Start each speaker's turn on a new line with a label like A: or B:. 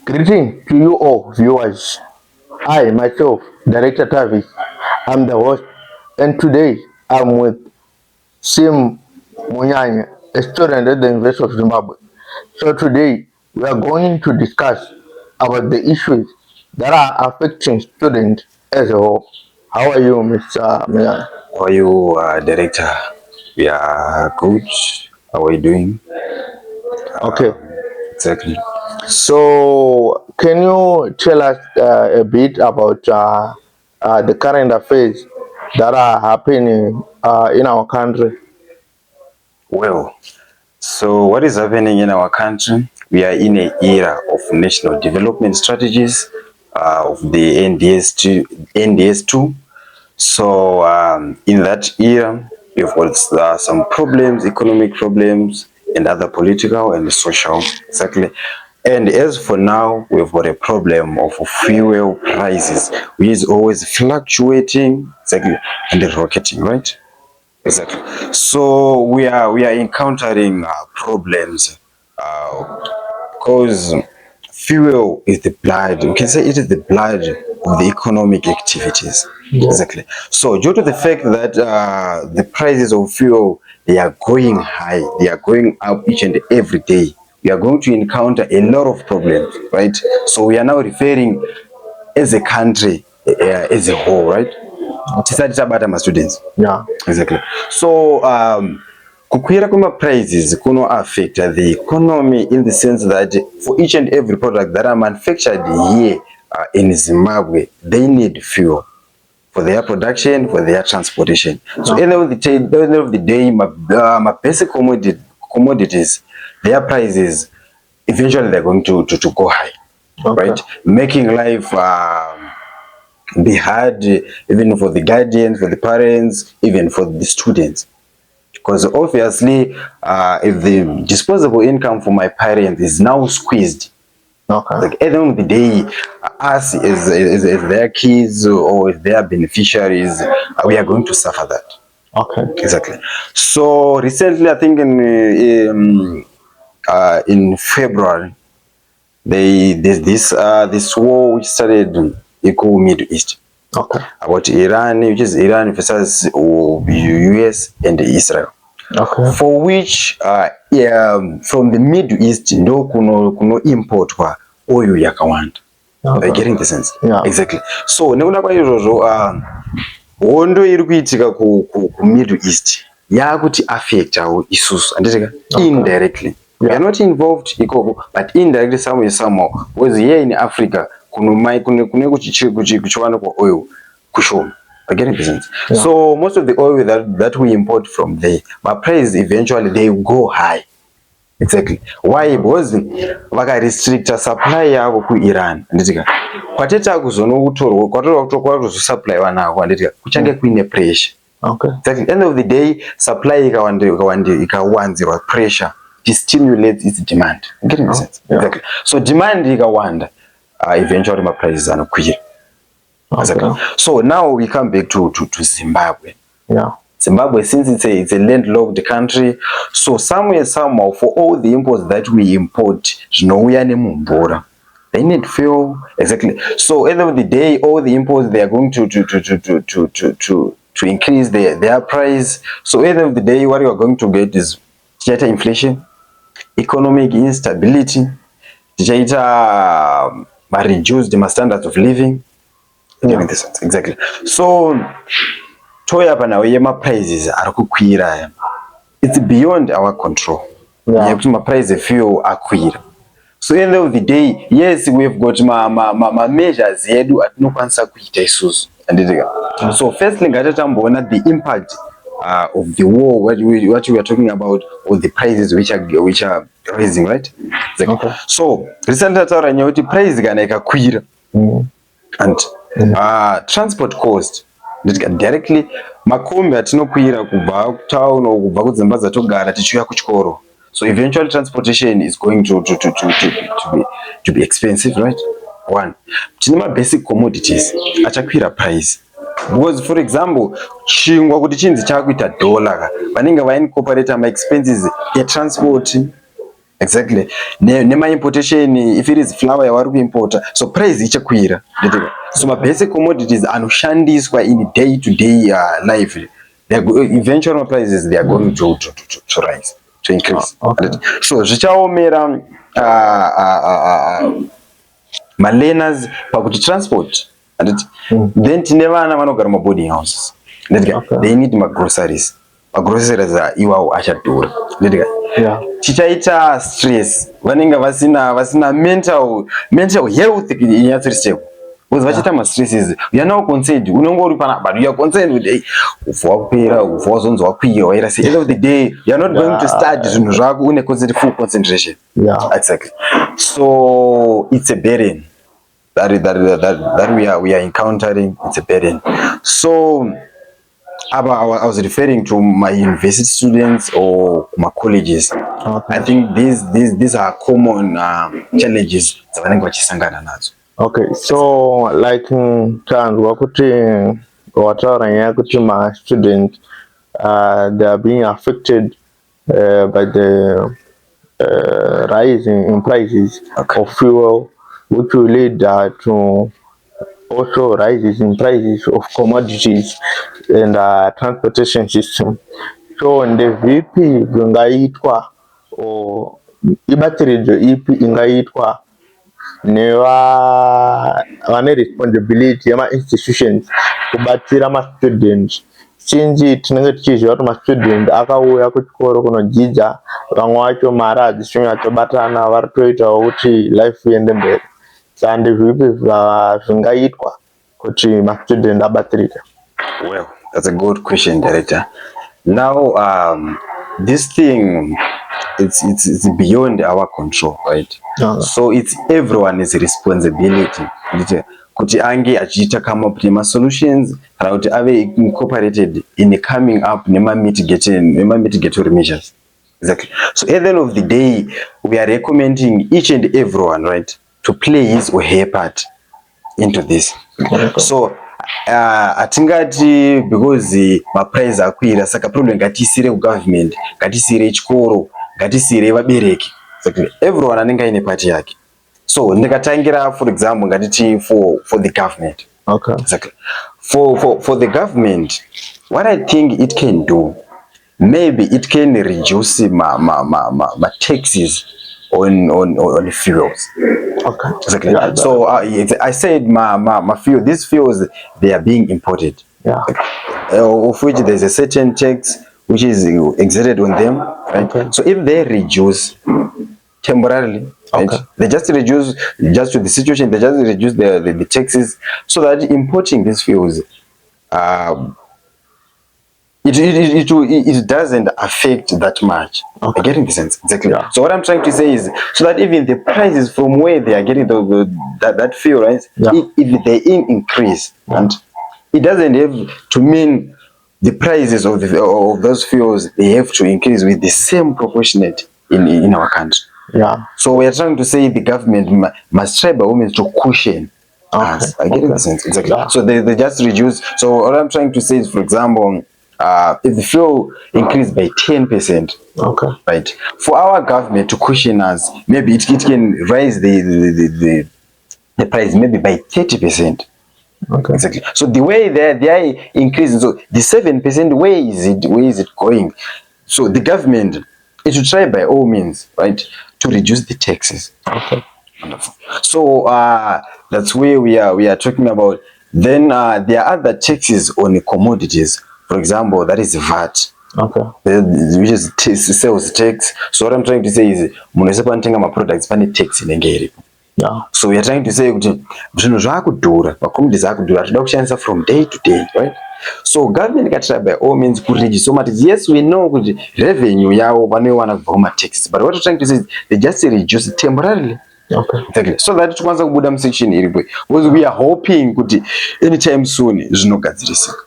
A: Greeting to you all viewers. I myself, Director TaviX, I'm the host, and today I'm with Sime Mumanyi, a student at the University of Zimbabwe. So today we are going to discuss about the issues that are affecting students as a whole. How are you, Mr. Mumanyi?
B: How are you, Director? We are good. How are you doing?
A: Okay.
B: Exactly.
A: So, can you tell us a bit about the current affairs that are happening in our country?
B: Well, so what is happening in our country? We are in an era of national development strategies of the NDS2. So in that era, we've got some problems, economic problems, and other political and social. Exactly. And as for now, we've got a problem of fuel prices, which is always fluctuating, exactly, and rocketing, right? Exactly. So we are encountering problems because fuel is the blood. We can say it is the blood of the economic activities.
A: Yeah.
B: Exactly. So due to the fact that the prices of fuel, they are going high, they are going up each and every day, we are going to encounter a lot of problems, right? So we are now referring as a country as a whole, right? Tisati tabata ma students.
A: Yeah.
B: Exactly. So kukwira kwema prices kuno affect the economy in the sense that for each and every product that are manufactured here in Zimbabwe, they need fuel for their production, for their transportation. So at the end of the day, my basic commodities, their prices, eventually they're going to go high, right? Making life be hard even for the guardians, for the parents, even for the students. Because obviously, if the disposable income for my parents is now squeezed, like at the end of the day, us as their kids or as their beneficiaries, we are going to suffer that.
A: Okay.
B: Exactly. So recently, I think in February, there's this war which started equal Middle East.
A: Okay.
B: About Iran, which is Iran versus US and Israel.
A: Okay.
B: For which from the Middle East ndo kuno importwa oil yakawanda. Are you getting the sense?
A: Yeah.
B: Exactly. So nekuna kwa izvozvo hondo iri kuitika ku Middle East yakuti affectawo isusu anditika indirectly. We are not involved ikoko, but indirectly somehow because here in Africa kune kuchiwana kwa oil kushoma. Getting the sense. Yeah. So most of the oil that we import from there, my price eventually they go high. Exactly. Why? Because vaka restrict supply yavo ku Iran. Nditika. Kwateta kuzono kutorwa kwatota supply vanako anditika kuchange kuine pressure.
A: Okay.
B: Exactly. At the end of the day, supply ikawanzirwa pressure it stimulates its demand. Getting the sense. Yeah. Exactly. So demand ikawanda eventually my prices anokwira. Okay. So now we come back to Zimbabwe. Yeah. Zimbabwe, since it's a landlocked country, so somehow for all the imports that we import, they need fuel. Exactly. So at the end of the day, all the imports they are going to increase their price. So at the end of the day, what you are going to get is data inflation, economic instability, data reduced standards of living. Yeah. Exactly. So toya pana yema prices ari kukwira. It's beyond our control. Yeah. Kuti ma price of fuel akwira. So at the end of the day, yes, we've got ma measures yedu atinokwanisa kuita isusu. So firstly ngatatamboona the impact of the war what we are talking about, or the prices which are rising, right? Okay. So recently taura nyoti price kana ikakwira. And transport cost directly makombi atinokwira kubva kutown or kubva kudzimba dzatogara tichiuya kuchikoro. So eventually transportation is going to be expensive, right? One, tine ma basic commodities achakwira price. Because for example, chingwa kuti chinzi chakuita dollar vanenge vaincorporate ma expenses e transport, Exactly. Nema importation, if it is flour yavari kuimpota, so price ichakwira. So my basic commodities anoshandiswa in day to day life, eventual prices they are going to rise, to increase. So zvichaomera malearners pakuti transport, then tine vana vanogara maboarding houses, they need groceries iwawo achadhura. Chichaita stress, vanenge vasina mental health inyatsiri stable. Because vachita ma stresses, you are now concerned, unongo uri pana, but you are concerned with ufa kupera, ufa wazonzwa kwiyo, at the end of the day you are not going to study zvinhu zvako une full concentration. Exactly. So it's a burden that we are encountering. It's a burden. So I was referring to my university students or my colleges. I think these are common challenges dzavanenge vachisangana nadzo.
A: Okay, so like tanzwa kuti wataura nyaya kuti ma students they are being affected by the rise in prices of fuel, which will lead to also rises in prices of commodities and transportation system. So ndezvipi zvingaitwa ibatiridzo ipi ingaitwa vane responsibility yema institutions kubatsira ma students, since tinenge tichiziva kuti ma students akauya kuchikoro kunodzidza, vamwe vacho mari hadzisonyatsobatana vari toitawo kuti life iende mberi. Saka ndezvipi zvingaitwa kuti ma students abatsirike?
B: Well, that's a good question, Director. Now this thing, it's beyond our control, right? So it's everyone's responsibility kuti ange achiita come up nema solutions kana kuti ave incorporated in coming up nema mitigatory measures. Exactly. So at the end of the day, we are recommending each and everyone, right, to play his or her part into this. So atingati because maprice akwira saka problem ngatisire ku government, ngatisire chikoro, ngatisire vabereki. Exactly. Everyone anenge ine part yake. So ndikatangira for example ngatiti for the government.
A: Okay.
B: Exactly. For the government, what I think it can do, maybe it can reduce my taxes on fuels.
A: Okay.
B: Exactly. Yeah, so I said my fuel, these fuels, they are being imported.
A: Yeah.
B: Of which there's a certain tax which is exerted on them, right? Okay. So if they reduce temporarily, right? Okay. They just reduce just to the situation, they just reduce the taxes so that importing these fuels it doesn't affect that much. Okay. Getting the sense? Exactly. Yeah. So what I'm trying to say is so that even the prices from where they are getting that fuel, right? Yeah. If they increase, yeah. And it doesn't have to mean the prices of those fuels they have to increase with the same proportionate in our country.
A: Yeah.
B: So we are trying to say the government must try by all means to cushion us. I get the sense. Exactly. Yeah. So they just reduce. So what I'm trying to say is, for example, if the fuel increased by 10%, okay, right, for our government to cushion us, maybe it can raise the price maybe by 30%. Okay. Exactly. So the way they are increasing, so the 7%, where is it going? So the government, it should try by all means, right, to reduce the taxes. Okay. Wonderful. So that's where we are talking about. Then there are other taxes on the commodities. For example, that is VAT. Okay. Which is sales tax. So what I'm trying to say is, municipal ma products pane tax inenge iripo. Yeah. So we are trying to say kuti zvinhu zvakudhura, macommodities akudhura, toda kushandisa from day to day, right? So government can try by all means to reduce. So yes, we know kuti revenue yavo vanoiwana kubva kuma taxes, but what we're trying to say is they just reduce it temporarily. Okay. Exactly. So that tikwanisa kubuda musection iripo, because we are hoping kuti anytime soon zvinogadzirisika.